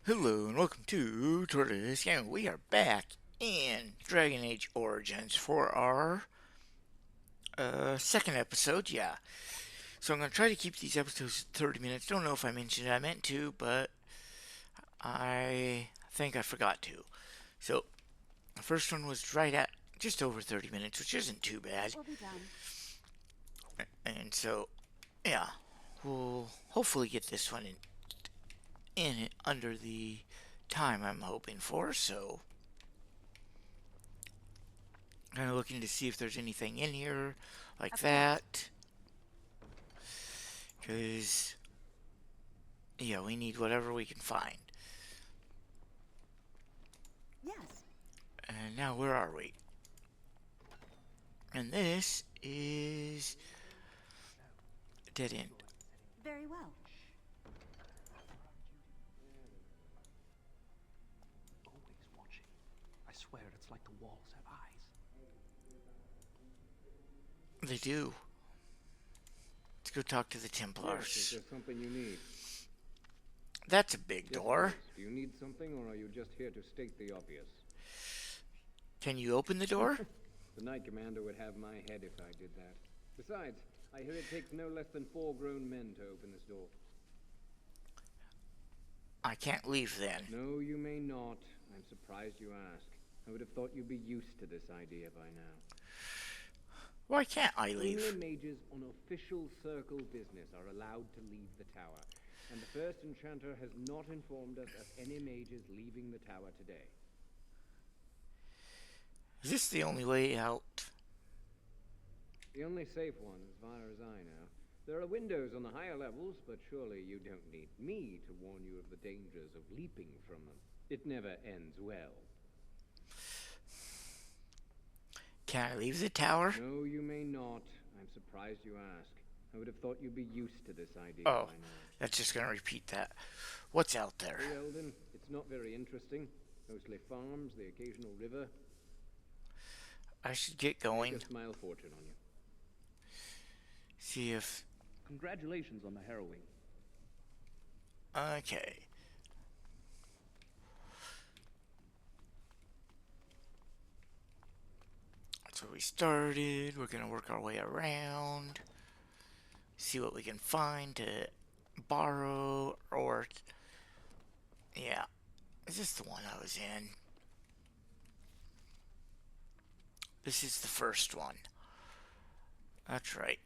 Hello and welcome to Tortoise, and we are back in Dragon Age Origins for our second episode. Yeah, so I'm gonna try to keep these episodes 30 minutes. Don't know if I mentioned it. I meant to, but I think I forgot to. So the first one was right at just over 30 minutes, which isn't too bad. We'll be done. And so, yeah, we'll hopefully get this one in it under the time I'm hoping for. So kind of looking to see if there's anything in here like Of course. that. Because, yeah, we need whatever we can find. Yes. And now, where are we? And this is a dead end. Very well. Always watching. I swear it's like the walls have eyes. They do. Let's go talk to the Yes, is Templars. there something you need? That's a big Yes, door. please. Do you need something, or are you just here to state the obvious? Can you open the door? The Knight Commander would have my head if I did that. Besides, I hear it takes no less than 4 grown men to open this door. I can't leave then. No, you may not. I'm surprised you ask. I would have thought you'd be used to this idea by now. Why can't I Only leave? mages on official circle business are allowed to leave the tower, and the first enchanter has not informed us of any mages leaving the tower today. Is this the only way out? The only safe one, as far as I know. There are windows on the higher levels, but surely you don't need me to warn you of the dangers of leaping from them. It never ends well. Can I leave the tower? No, you may not. I'm surprised you ask. I would have thought you'd be used to this idea Oh, by now. that's just gonna repeat that. What's out there? Hey, Eldon, it's not very interesting. Mostly farms, the occasional river. I should get Make going. a smile fortune on you. See if. Congratulations on the harrowing. Okay. So we started. We're gonna work our way around. See what we can find to borrow or. Yeah. Is this the one I was in? This is the first one. That's right.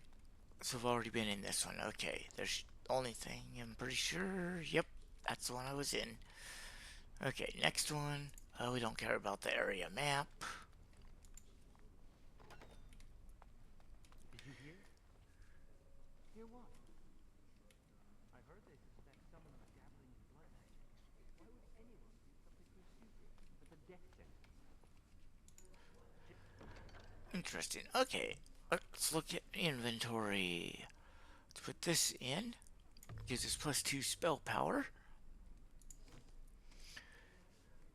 So I've already been in this one. Okay. There's the only thing I'm pretty sure. Yep. That's the one I was in. Okay. Next one. We don't care about the area map. Did you hear? Hear what? I heard they suspect someone of dabbling in blood magic. Why would anyone do something so stupid? As a death sentence? Interesting. Okay. Let's look at inventory. Let's put this in. Gives us +2 spell power.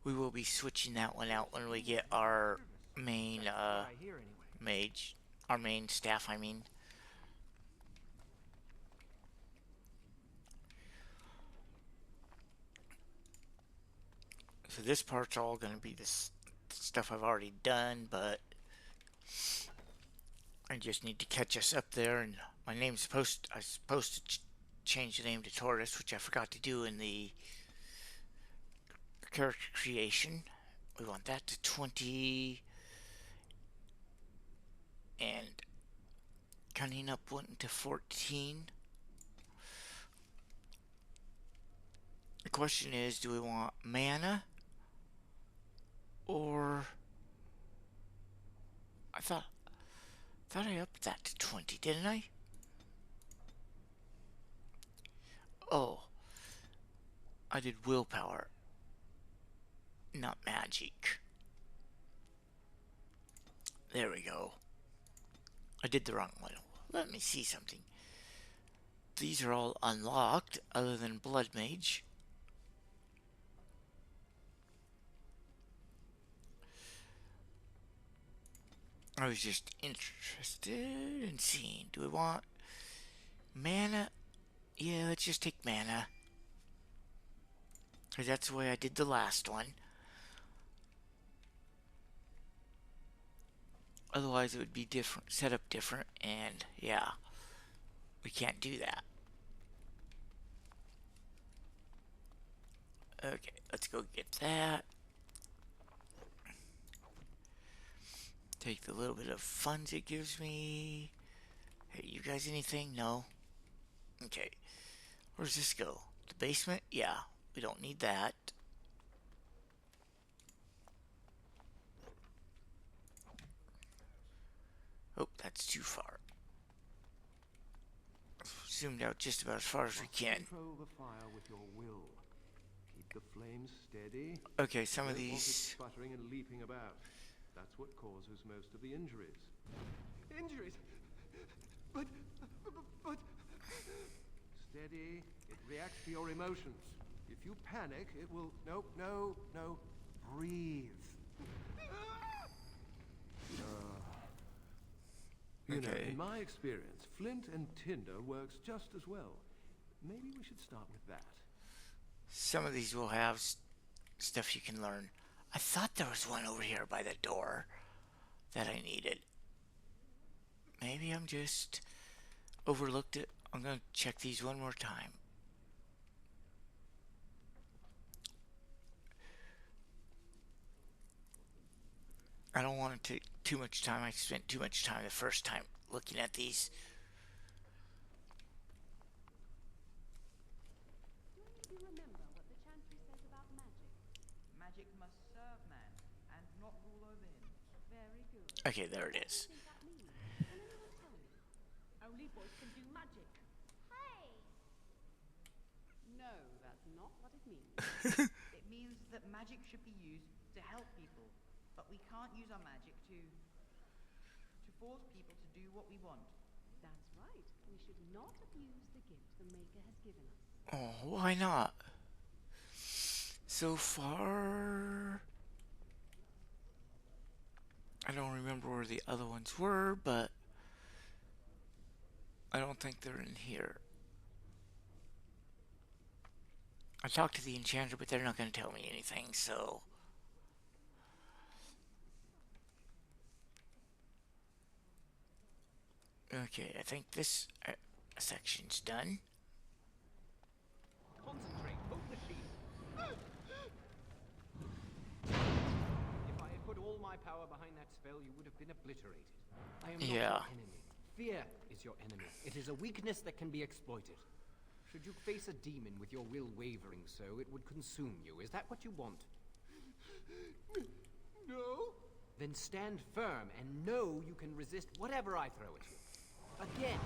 We will be switching that one out when we get our main What I hear anyway. mage. Our main staff, I mean. So this part's all going to be this stuff I've already done, but I just need to catch us up there. And my name's I was supposed to change the name to Tortoise, which I forgot to do in the character creation. We want that to 20, and cunning up one to 14. The question is, do we want mana or I thought I upped that to 20, didn't I? Oh, I did willpower, not magic. There we go. I did the wrong one. Let me see something. These are all unlocked other than Blood Mage. I was just interested in seeing. Do we want mana? Yeah, let's just take mana. 'Cause that's the way I did the last one. Otherwise, it would be different, set up different, and yeah, we can't do that. Okay, let's go get that. Take the little bit of funds it gives me. Hey, you guys anything? No? Okay. Where does this go? The basement? Yeah, we don't need that. Oh, that's too far. Zoomed out just about as far as we can. Control the fire with your will. Keep the flames steady. Okay, some of Don't want it these... sputtering and leaping about. That's what causes most of the injuries. Injuries? But... Steady. It reacts to your emotions. If you panic, it will... No. Breathe. You know, Okay. in my experience, flint and tinder works just as well. Maybe we should start with that. Some of these will have stuff you can learn. I thought there was one over here by the door that I needed. Maybe I'm just overlooked it. I'm going to check these one more time. I don't want to take too much time. I spent too much time the first time looking at these. Do you remember what the Chantry says about magic? Magic must serve man and not rule over him. Very good. Okay, there it is. What do you think that means? Can anyone tell me? Only boys can do magic. Hey! No, that's not what it means. It means that magic should be used to help people, but we can't use our magic to force people to do what we want. That's right. We should not abuse the gift the Maker has given us. Oh, why not? So far... I don't remember where the other ones were, but I don't think they're in here. I talked to the enchanter, but they're not going to tell me anything, so... Okay, I think this section's done. Concentrate, hold the sheet. If I had put all my power behind that spell, you would have been obliterated. I am not Yeah. your enemy. Fear is your enemy. It is a weakness that can be exploited. Should you face a demon with your will wavering so, it would consume you. Is that what you want? No? Then stand firm and know you can resist whatever I throw at you. Again.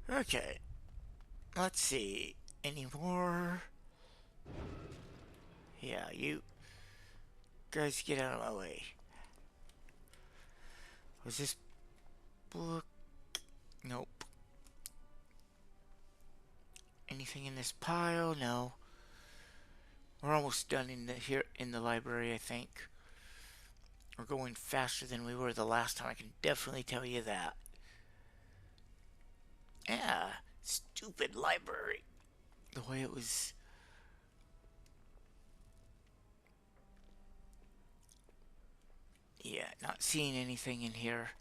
Okay. Let's see. Any more? Yeah, you guys get out of my way. Was this book? Nope. Anything in this pile? No. We're almost done here in the library, I think. We're going faster than we were the last time. I can definitely tell you that. Yeah, stupid library. The way it was. Yeah, not seeing anything in here.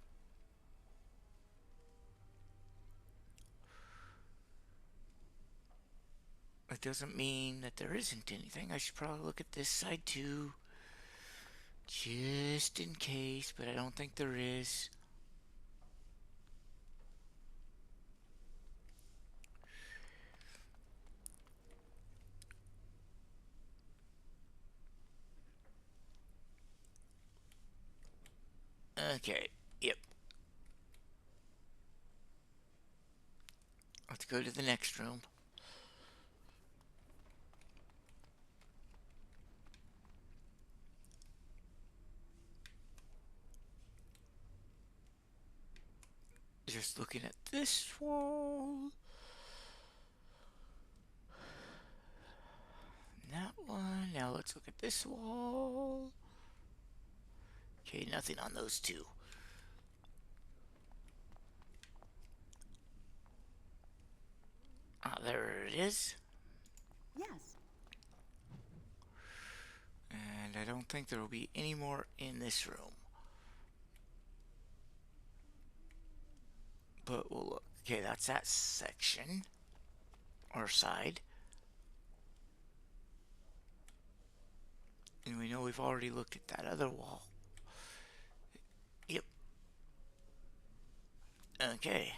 It doesn't mean that there isn't anything. I should probably look at this side too. Just in case, but I don't think there is. Okay, yep. Let's go to the next room. Just looking at this wall. That one. Now let's look at this wall. Okay, nothing on those two. Ah, there it is. Yes. And I don't think there will be any more in this room. But we'll look. Okay, that's that section. Or side. And we know we've already looked at that other wall. Yep. Okay.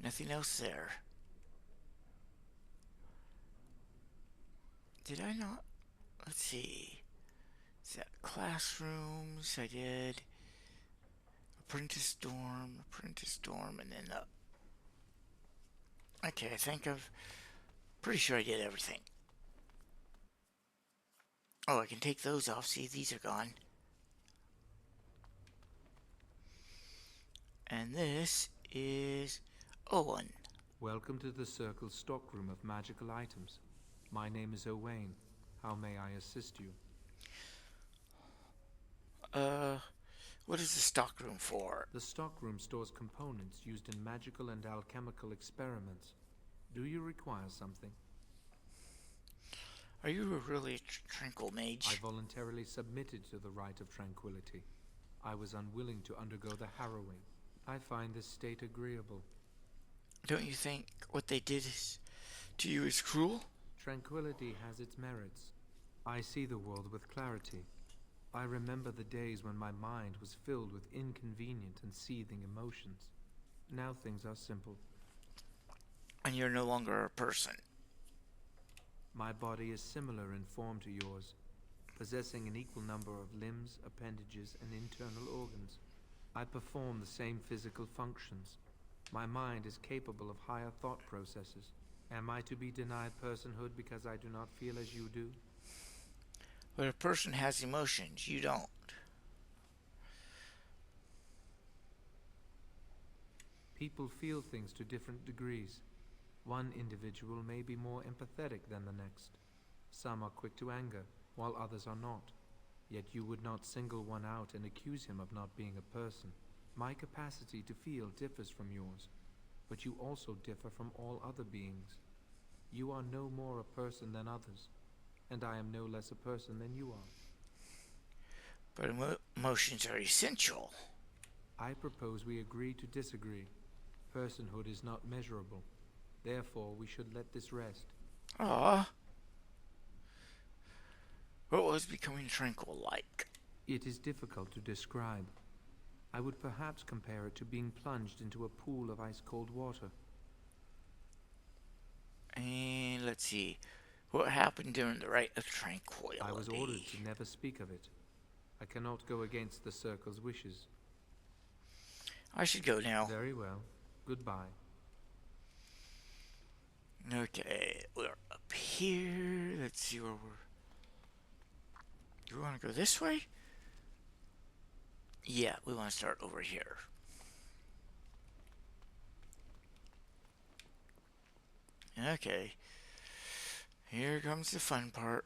Nothing else there. Did I not? Let's see. Is that classrooms? I did. Apprentice dorm, and then the... Okay, I think I'm pretty sure I did everything. Oh, I can take those off. See, these are gone. And this is Owen. Welcome to the Circle's stockroom of magical items. My name is Owain. How may I assist you? What is the stockroom for? The stockroom stores components used in magical and alchemical experiments. Do you require something? Are you really a tranquil I mage? voluntarily submitted to the right of tranquility. I was unwilling to undergo the harrowing. I find this state agreeable. Don't you think what they did to you is cruel? Tranquility has its merits. I see the world with clarity. I remember the days when my mind was filled with inconvenient and seething emotions. Now things are simple. And you're no longer a person. My body is similar in form to yours, possessing an equal number of limbs, appendages, and internal organs. I perform the same physical functions. My mind is capable of higher thought processes. Am I to be denied personhood because I do not feel as you do? But a person has emotions. You don't. People feel things to different degrees. One individual may be more empathetic than the next. Some are quick to anger, while others are not. Yet you would not single one out and accuse him of not being a person. My capacity to feel differs from yours, but you also differ from all other beings. You are no more a person than others, and I am no less a person than you are. But emotions are essential. I propose we agree to disagree. Personhood is not measurable. Therefore, we should let this rest. Ah. What was becoming tranquil like? It is difficult to describe. I would perhaps compare it to being plunged into a pool of ice-cold water. And let's see. What happened during the Rite of Tranquility? I was ordered to never speak of it. I cannot go against the Circle's wishes. I should go now. Very well. Goodbye. Okay, we're up here. Let's see where we're... Do we want to go this way? Yeah, we want to start over here. Okay. Here comes the fun part.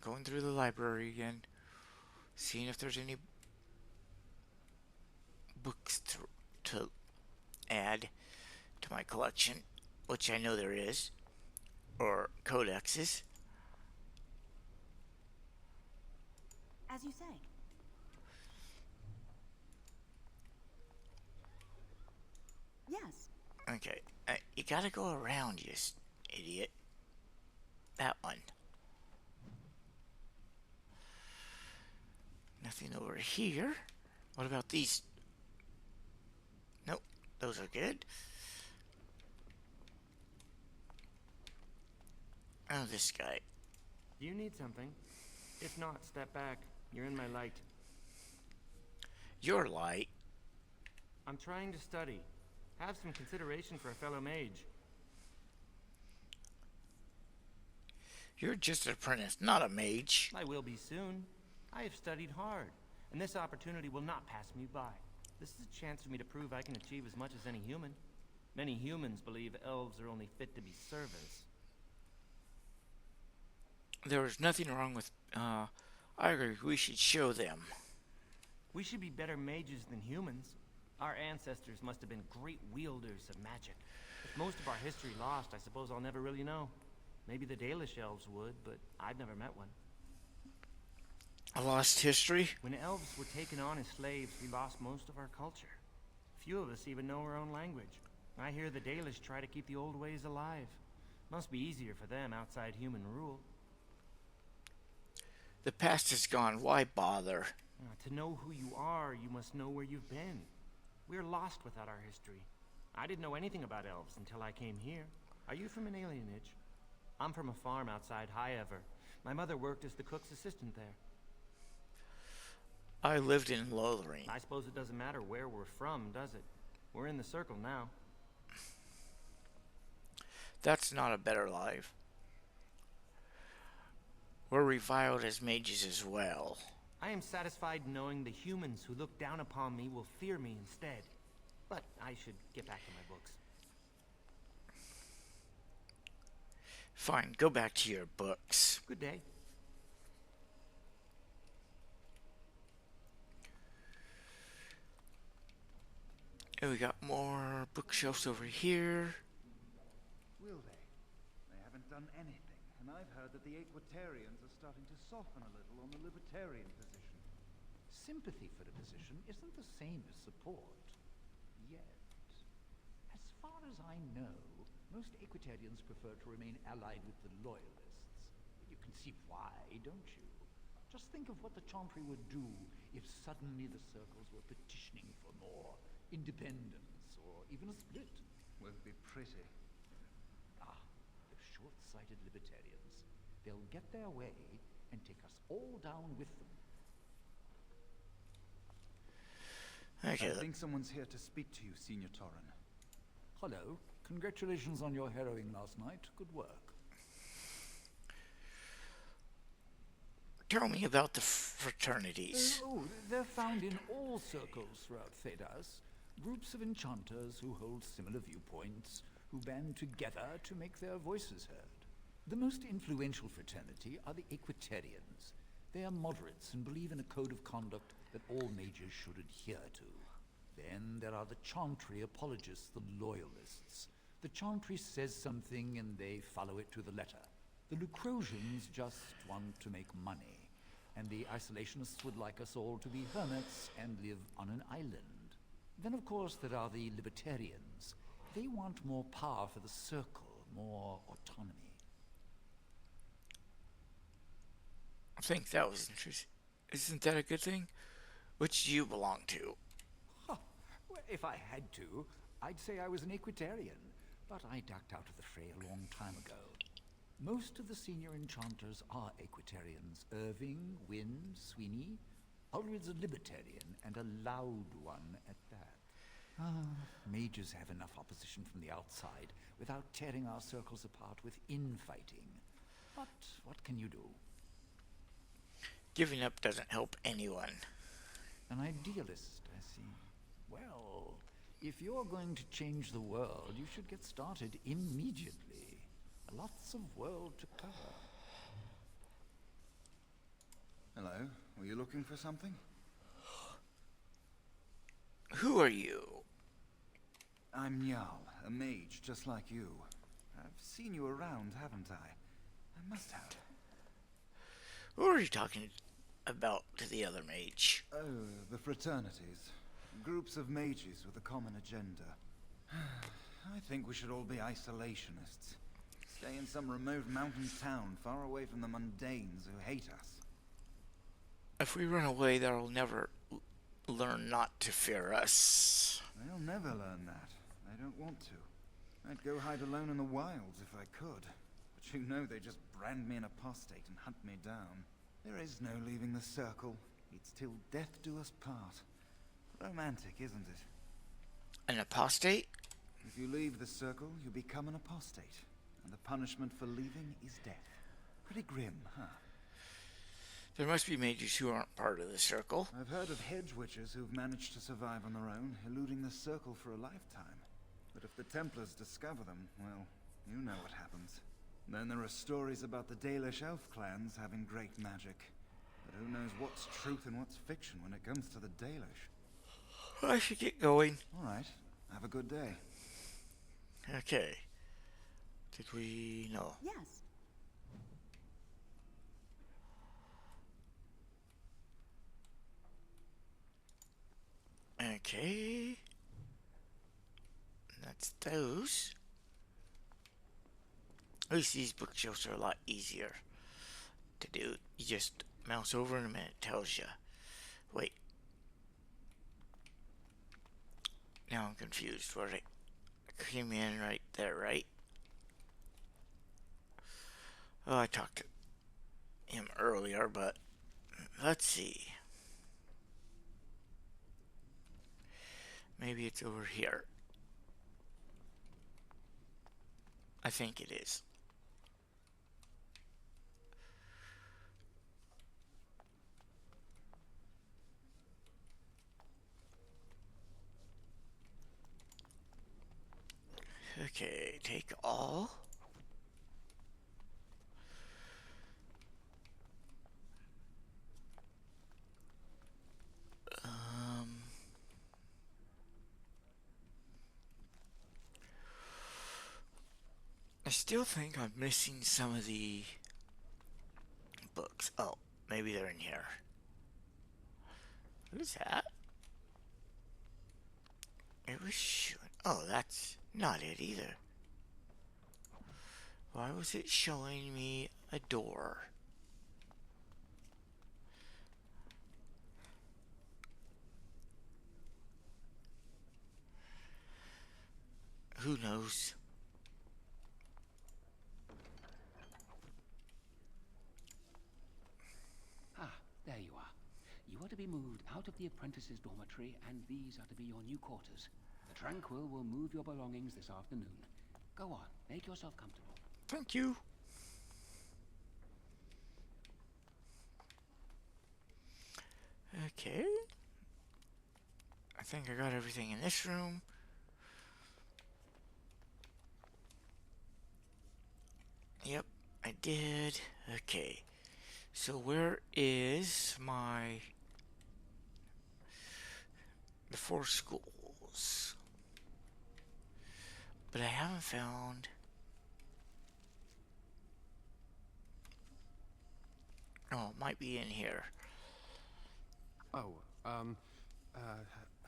Going through the library again. Seeing if there's any books to add to my collection. Which I know there is. Or codexes. As you say. Yes. Okay. You gotta go around, you idiot. That one. Nothing over here. What about these? Nope. Those are good. Oh, this guy. Do you need something? If not, step back. You're in my light. Your light. I'm trying to study. Have some consideration for a fellow mage. You're just an apprentice, not a mage. I will be soon. I have studied hard, and this opportunity will not pass me by. This is a chance for me to prove I can achieve as much as any human. Many humans believe elves are only fit to be servants. There was nothing wrong with, I agree, we should show them. We should be better mages than humans. Our ancestors must have been great wielders of magic. With most of our history lost, I suppose I'll never really know. Maybe the Dalish elves would, but I've never met one. A lost history? When elves were taken on as slaves, we lost most of our culture. Few of us even know our own language. I hear the Dalish try to keep the old ways alive. Must be easier for them outside human rule. The past is gone. Why bother? To know who you are, you must know where you've been. We're lost without our history. I didn't know anything about elves until I came here. Are you from an alienage? I'm from a farm outside Highever. My mother worked as the cook's assistant there. I lived in Lothering. I suppose it doesn't matter where we're from, does it? We're in the circle now. That's not a better life. We're reviled as mages as well. I am satisfied knowing the humans who look down upon me will fear me instead. But I should get back to my books. Fine, go back to your books. Good day. And we got more bookshelves over here. Will they? They haven't done anything, and I've heard that the Equitarians are starting to soften a little on the libertarian position. Sympathy for the position isn't the same as support. Yet. As far as I know, most Equitarians prefer to remain allied with the Loyalists. You can see why, don't you? Just think of what the Chantry would do if suddenly the Circles were petitioning for more independence, or even a split. Won't be pretty. Ah, the short-sighted libertarians. They'll get their way and take us all down with them. Okay. I think someone's here to speak to you, Senior Torren. Hello. Congratulations on your harrowing last night. Good work. Tell me about the fraternities. They're found in all circles throughout Thedas. Groups of enchanters who hold similar viewpoints, who band together to make their voices heard. The most influential fraternity are the Equitarians. They are moderates and believe in a code of conduct that all mages should adhere to. Then there are the Chantry apologists, the Loyalists. The Chantry says something and they follow it to the letter. The Lucrosians just want to make money, and the Isolationists would like us all to be hermits and live on an island. Then, of course, there are the Libertarians. They want more power for the Circle, more autonomy. I think that was interesting. Isn't that a good thing? Which do you belong to? Huh. Well, if I had to, I'd say I was an Equitarian, but I ducked out of the fray a long time ago. Most of the senior enchanters are Equitarians. Irving, Wynne, Sweeney. Ulrid's a Libertarian, and a loud one at that. Mages have enough opposition from the outside without tearing our circles apart with infighting. But what can you do? Giving up doesn't help anyone. An idealist, I see. Well, if you're going to change the world, you should get started immediately. Lots of world to cover. Hello, were you looking for something? Who are you? I'm Njal, a mage just like you. I've seen you around, haven't I? I must have. Who are you talking about to the other mage? Oh, the fraternities. Groups of mages with a common agenda. I think we should all be isolationists. Stay in some remote mountain town, far away from the mundanes who hate us. If we run away, they'll never learn not to fear us. They'll never learn that. They don't want to. I'd go hide alone in the wilds if I could. But you know they just brand me an apostate and hunt me down. There is no leaving the circle. It's till death do us part. Romantic, isn't it? An apostate? If you leave the circle, you become an apostate. And the punishment for leaving is death. Pretty grim, huh? There must be mages who aren't part of the circle. I've heard of hedge witches who've managed to survive on their own, eluding the circle for a lifetime. But if the Templars discover them, well, you know what happens. Then there are stories about the Dalish elf clans having great magic. But who knows what's truth and what's fiction when it comes to the Dalish? I should get going. All right. Have a good day. Okay. Did we... No. Yes. Okay. That's those. At least these bookshelves are a lot easier to do. You just mouse over in a minute, it tells you. Wait. Now I'm confused. Where I came in right there, right? Oh, I talked to him earlier, but let's see. Maybe it's over here. I think it is. Okay, take all. I still think I'm missing some of the books. Oh, maybe they're in here. What is that? It was showing. Oh, that's not it either. Why was it showing me a door? Who knows? Ah, there you are. You are to be moved out of the apprentices' dormitory, and these are to be your new quarters. The Tranquil will move your belongings this afternoon. Go on, make yourself comfortable. Thank you. Okay. I think I got everything in this room. Yep, I did. Okay. So where is the 4 schools? But I haven't found... Oh, it might be in here. Oh,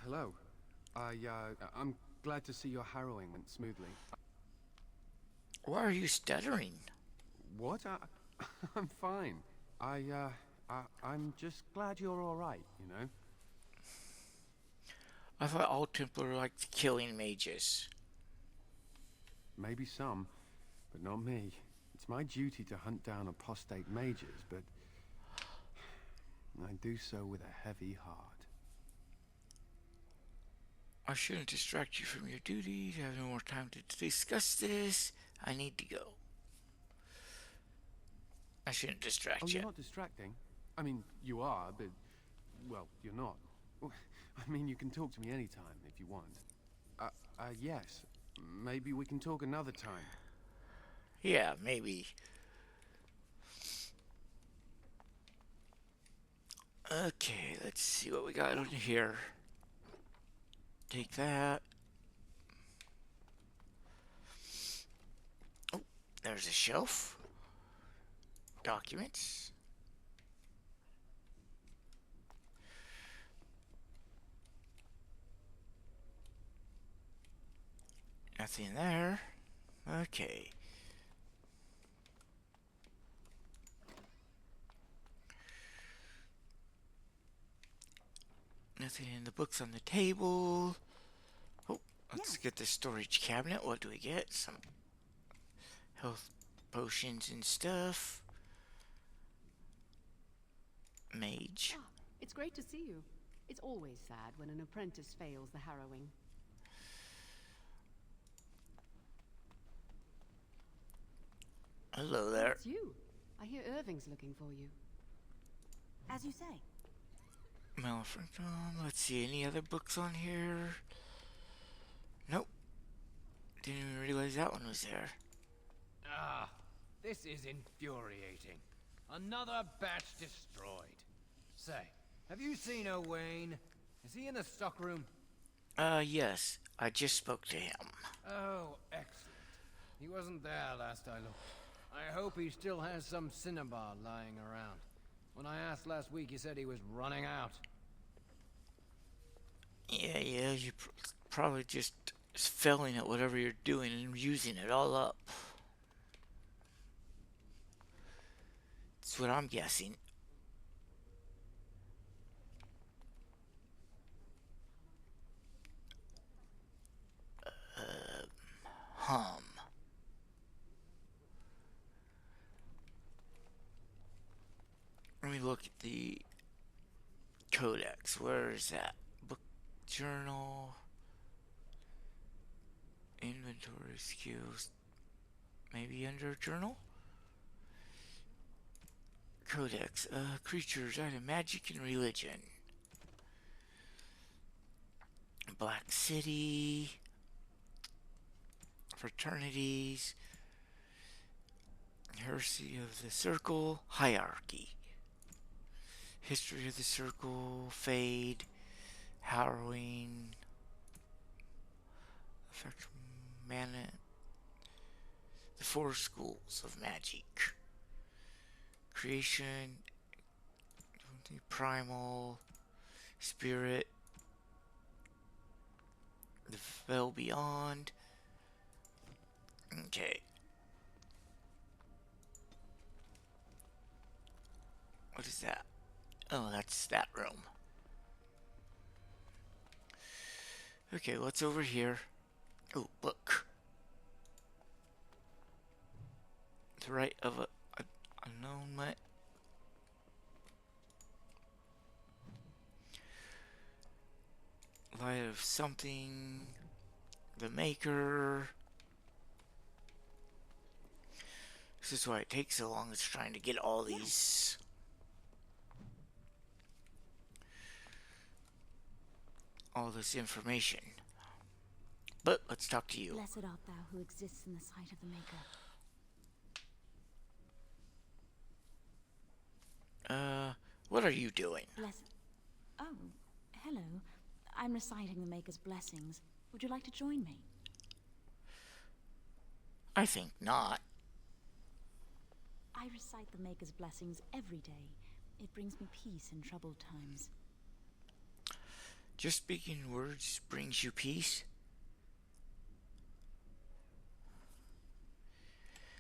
hello. I'm glad to see your harrowing went smoothly. Why are you stuttering? What? I'm fine. I'm just glad you're all right, you know? I thought all Templar liked killing mages. Maybe some, but not me. It's my duty to hunt down apostate mages, but I do so with a heavy heart. I shouldn't distract you from your duties. I have no more time to discuss this. I need to go. I shouldn't distract Oh, you. you're not distracting? I mean, you are, but... well, you're not. I mean, you can talk to me anytime if you want. Yes. Maybe we can talk another time. Yeah, maybe. Okay, let's see what we got on here. Take that. Oh, there's a shelf. Documents. Nothing there. Okay. Nothing in the books on the table. Oh, let's get the storage cabinet. What do we get? Some health potions and stuff. Mage. Ah, it's great to see you. It's always sad when an apprentice fails the harrowing. Hello there. It's you. I hear Irving's looking for you. As you say. Malfrinton. Let's see, any other books on here? Nope. Didn't even realize that one was there. Ah, this is infuriating. Another batch destroyed. Say, have you seen Owain? Is he in the stockroom? Yes. I just spoke to him. Oh, excellent. He wasn't there last I looked. I hope he still has some cinnabar lying around. When I asked last week, he said he was running out. Yeah, you probably just failing at whatever you're doing and using it all up. That's what I'm guessing. Hum. Let me look at the codex. Where is that? Book journal. Inventory skills. Maybe under journal? Codex. Creatures, item, magic, and religion. Black City. Fraternities. Heresy of the Circle. Hierarchy. History of the Circle. Fade. Harrowing. Effect mana. The four schools of magic. Creation. Primal. Spirit. The Veil Beyond. Okay. What is that? Oh, that's that room. Okay, what's over here? Oh, book. The right of a unknown what? Light of something. The maker. This is why it takes so long. It's trying to get all these. All this information. But let's talk to you. Blessed art thou who exists in the sight of the Maker. What are you doing? Blessed. Oh, hello. I'm reciting the Maker's blessings. Would you like to join me? I think not. I recite the Maker's blessings every day. It brings me peace in troubled times. Just speaking words brings you peace?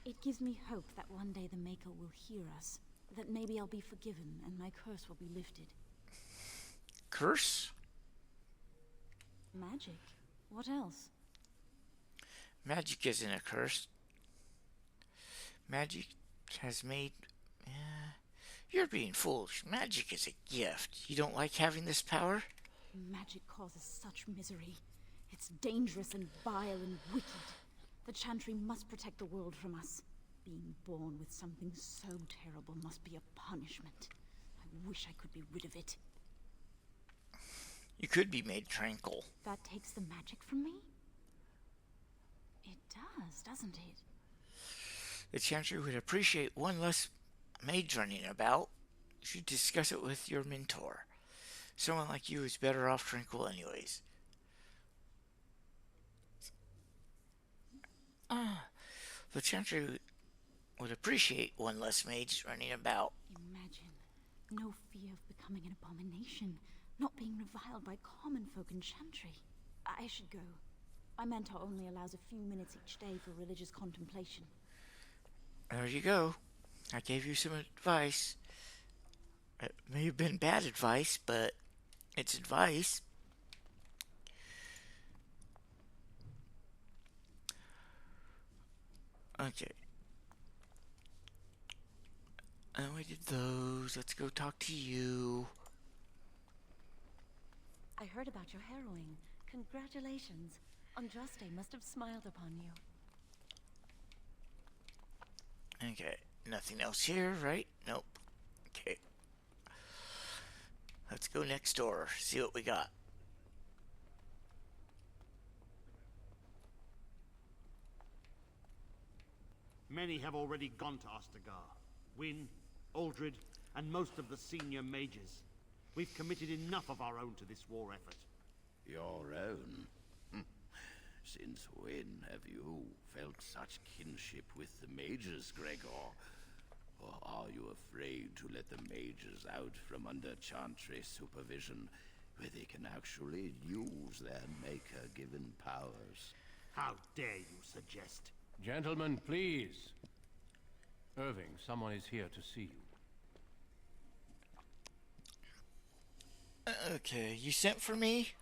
It gives me hope that one day the Maker will hear us. That maybe I'll be forgiven and my curse will be lifted. Curse? Magic? What else? Magic isn't a curse. Magic has made... you're being foolish. Magic is a gift. You don't like having this power? Magic causes such misery. It's dangerous and vile and wicked. The Chantry must protect the world from us. Being born with something so terrible must be a punishment. I wish I could be rid of it. You could be made tranquil. That takes the magic from me? It does, doesn't it? The Chantry would appreciate one less mage running about. You should discuss it with your mentor. Someone like you is better off tranquil anyways. The Chantry would appreciate one less mage running about. Imagine. No fear of becoming an abomination. Not being reviled by common folk in Chantry. I should go. My mentor only allows a few minutes each day for religious contemplation. There you go. I gave you some advice. It may have been bad advice, but it's advice. Okay. And we did those. Let's go talk to you. I heard about your harrowing. Congratulations. Andraste must have smiled upon you. Okay. Nothing else here, right? Nope. Okay. Let's go next door. See what we got. Many have already gone to Ostagar. Wynne, Aldred, and most of the senior mages. We've committed enough of our own to this war effort. Your own? Since when have you felt such kinship with the mages, Gregor? Or are you afraid to let the mages out from under Chantry supervision, where they can actually use their Maker-given powers? How dare you suggest? Gentlemen, please. Irving, someone is here to see you. Okay, you sent for me?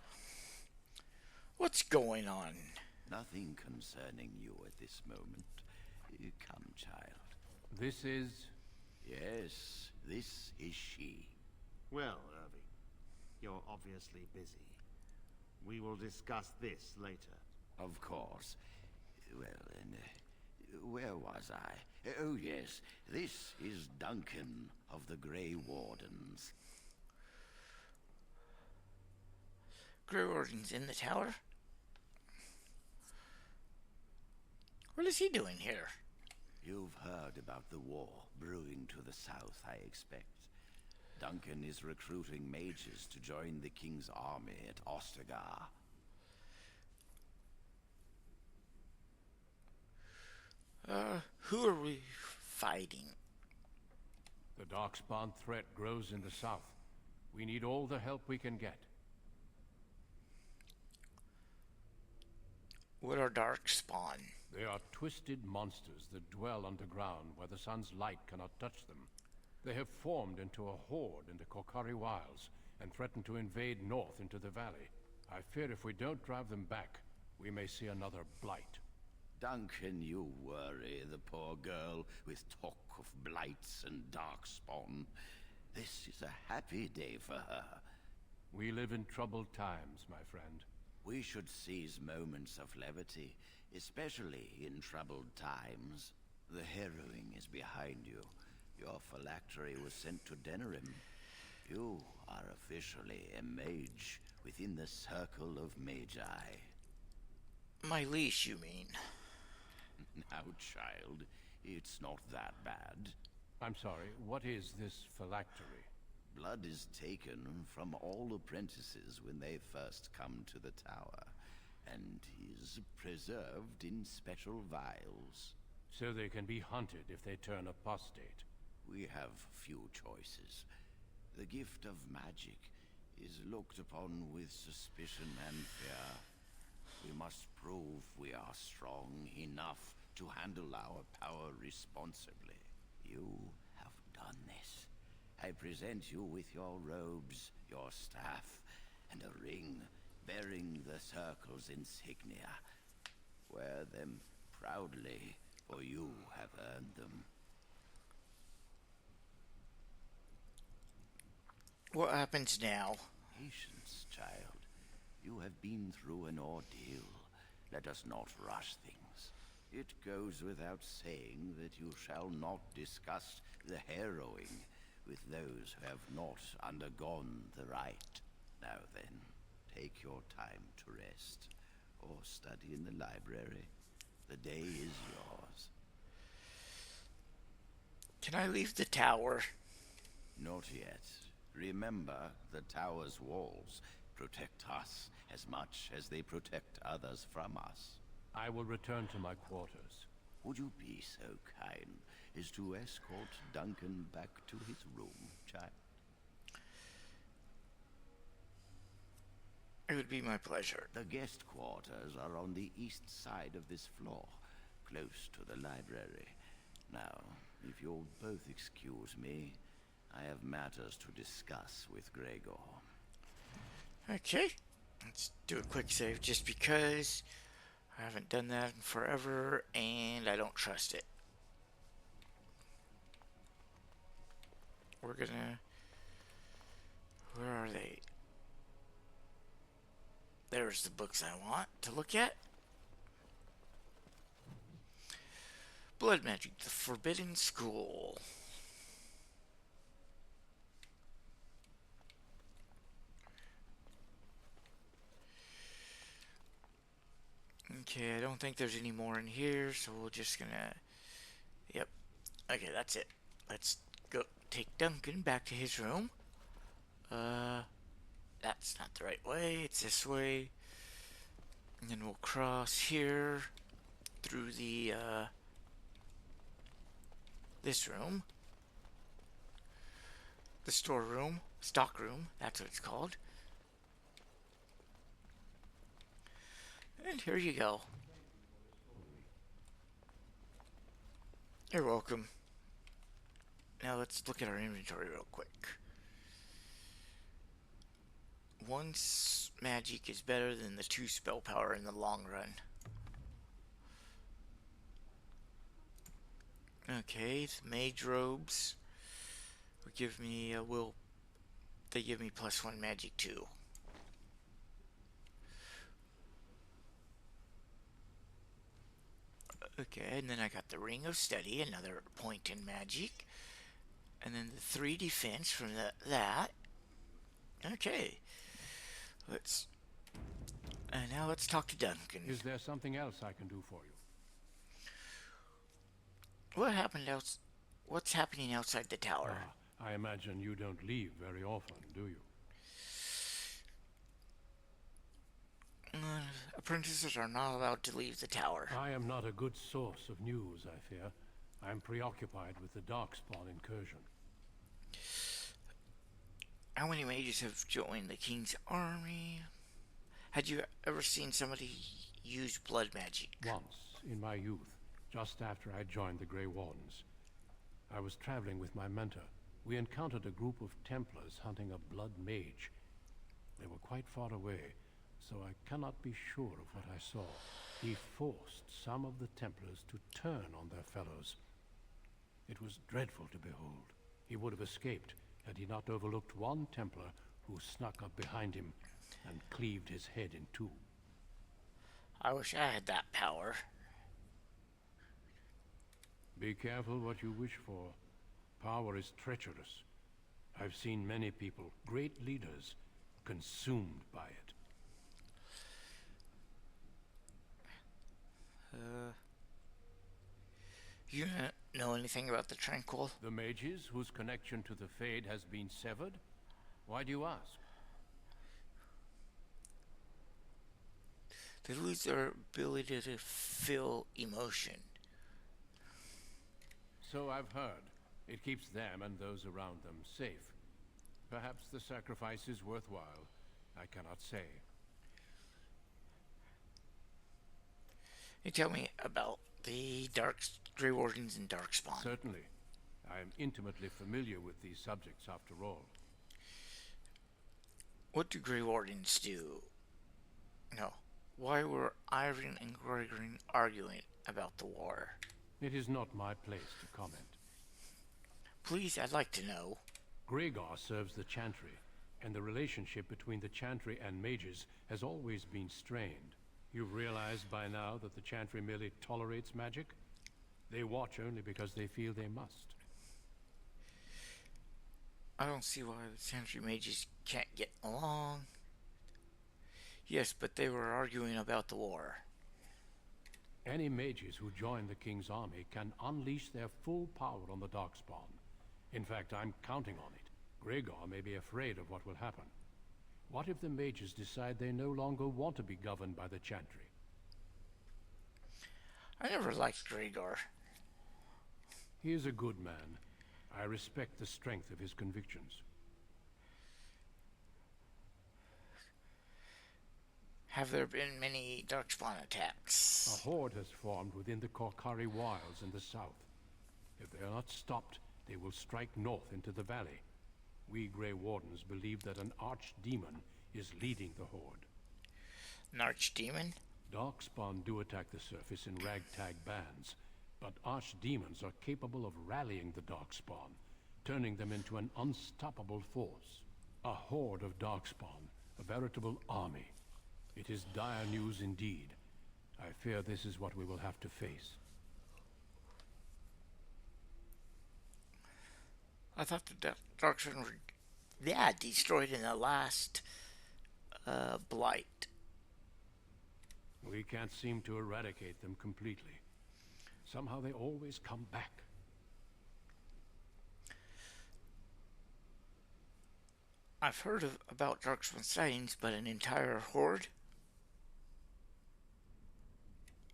What's going on? Nothing concerning you at this moment. Come, child. This is... Yes, this is she. Well, Irving, you're obviously busy. We will discuss this later. Of course. Well, then, where was I? Oh, yes, this is Duncan of the Grey Wardens. Grey Warden's in the tower? What is he doing here? You've heard about the war brewing to the south, I expect. Duncan is recruiting mages to join the king's army at Ostagar. Who are we fighting? The Darkspawn threat grows in the south. We need all the help we can get. What are Darkspawn? They are twisted monsters that dwell underground where the sun's light cannot touch them. They have formed into a horde in the Korkari Wilds and threaten to invade north into the valley. I fear if we don't drive them back, we may see another blight. Duncan, you worry the poor girl with talk of blights and darkspawn. This is a happy day for her. We live in troubled times, my friend. We should seize moments of levity, especially in troubled times. The harrowing is behind you. Your phylactery was sent to Denerim. You are officially a mage within the circle of magi. My leash, you mean? Now, child, it's not that bad. I'm sorry, what is this phylactery? Blood is taken from all apprentices when they first come to the tower, and is preserved in special vials. So they can be hunted if they turn apostate. We have few choices. The gift of magic is looked upon with suspicion and fear. We must prove we are strong enough to handle our power responsibly. You have done this. I present you with your robes, your staff, and a ring bearing the Circle's insignia. Wear them proudly, for you have earned them. What happens now? Patience, child. You have been through an ordeal. Let us not rush things. It goes without saying that you shall not discuss the harrowing with those who have not undergone the rite. Now then, take your time to rest, or study in the library. The day is yours. Can I leave the tower? Not yet. Remember, the tower's walls protect us as much as they protect others from us. I will return to my quarters. Would you be so kind as to escort Duncan back to his room, child? It would be my pleasure. The guest quarters are on the east side of this floor, close to the library. Now, if you'll both excuse me, I have matters to discuss with Gregor. Okay, let's do a quick save just because I haven't done that in forever and I don't trust it. We're gonna... Where are they? There's the books I want to look at. Blood Magic, the Forbidden School. Okay, I don't think there's any more in here, so we're just gonna... Yep. Okay, that's it. Let's go take Duncan back to his room. That's not the right way. It's this way. And then we'll cross here through the, this room. The storeroom. Stockroom. That's what it's called. And here you go. You're welcome. Now let's look at our inventory real quick. One magic is better than the 2 spell power in the long run. Okay, the mage robes will give me a they give me +1 magic too. Okay, and then I got the Ring of Study, another point in magic. And then the 3 defense from that. Okay. And now let's talk to Duncan. Is there something else I can do for you? What's happening outside the tower? I imagine you don't leave very often, do you? Apprentices are not allowed to leave the tower. I am not a good source of news, I fear. I am preoccupied with the Darkspawn incursion. How many mages have joined the King's army? Had you ever seen somebody use blood magic? Once, in my youth, just after I joined the Grey Wardens. I was traveling with my mentor. We encountered a group of Templars hunting a blood mage. They were quite far away, so I cannot be sure of what I saw. He forced some of the Templars to turn on their fellows. It was dreadful to behold. He would have escaped had he not overlooked one Templar who snuck up behind him and cleaved his head in 2. I wish I had that power. Be careful what you wish for. Power is treacherous. I've seen many people, great leaders, consumed by it. You know anything about the Tranquil? The mages whose connection to the Fade has been severed? Why do you ask? They lose their ability to feel emotion. So I've heard. It keeps them and those around them safe. Perhaps the sacrifice is worthwhile. I cannot say. Can you tell me about the Grey Wardens and Darkspawn? Certainly. I am intimately familiar with these subjects after all. What do Grey Wardens do? No. Why were Iron and Gregory arguing about the war? It is not my place to comment. Please, I'd like to know. Gregor serves the Chantry, and the relationship between the Chantry and mages has always been strained. You've realized by now that the Chantry merely tolerates magic? They watch only because they feel they must. I don't see why the Chantry mages can't get along. Yes, but they were arguing about the war. Any mages who join the King's army can unleash their full power on the Darkspawn. In fact, I'm counting on it. Gregor may be afraid of what will happen. What if the mages decide they no longer want to be governed by the Chantry? I never liked Gregor. He is a good man. I respect the strength of his convictions. Have there been many Darkspawn attacks? A horde has formed within the Korkari Wilds in the south. If they are not stopped, they will strike north into the valley. We Grey Wardens believe that an archdemon is leading the horde. An archdemon? Darkspawn do attack the surface in ragtag bands, but archdemons are capable of rallying the Darkspawn, turning them into an unstoppable force. A horde of Darkspawn, a veritable army. It is dire news indeed. I fear this is what we will have to face. I thought the Darkspawn were destroyed in the last blight. We can't seem to eradicate them completely. Somehow they always come back. I've heard about Darkspawn sightings, but an entire horde?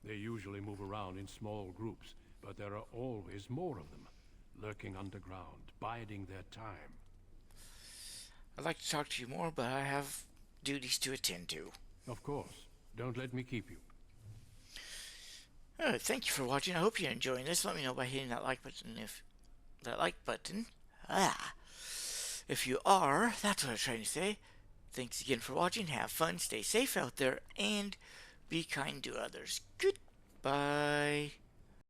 They usually move around in small groups, but there are always more of them, lurking underground, biding their time. I'd like to talk to you more, but I have duties to attend to. Of course. Don't let me keep you. Thank you for watching. I hope you're enjoying this. Let me know by hitting that like button if you are, that's what I was trying to say. Thanks again for watching. Have fun, stay safe out there, and be kind to others. Goodbye.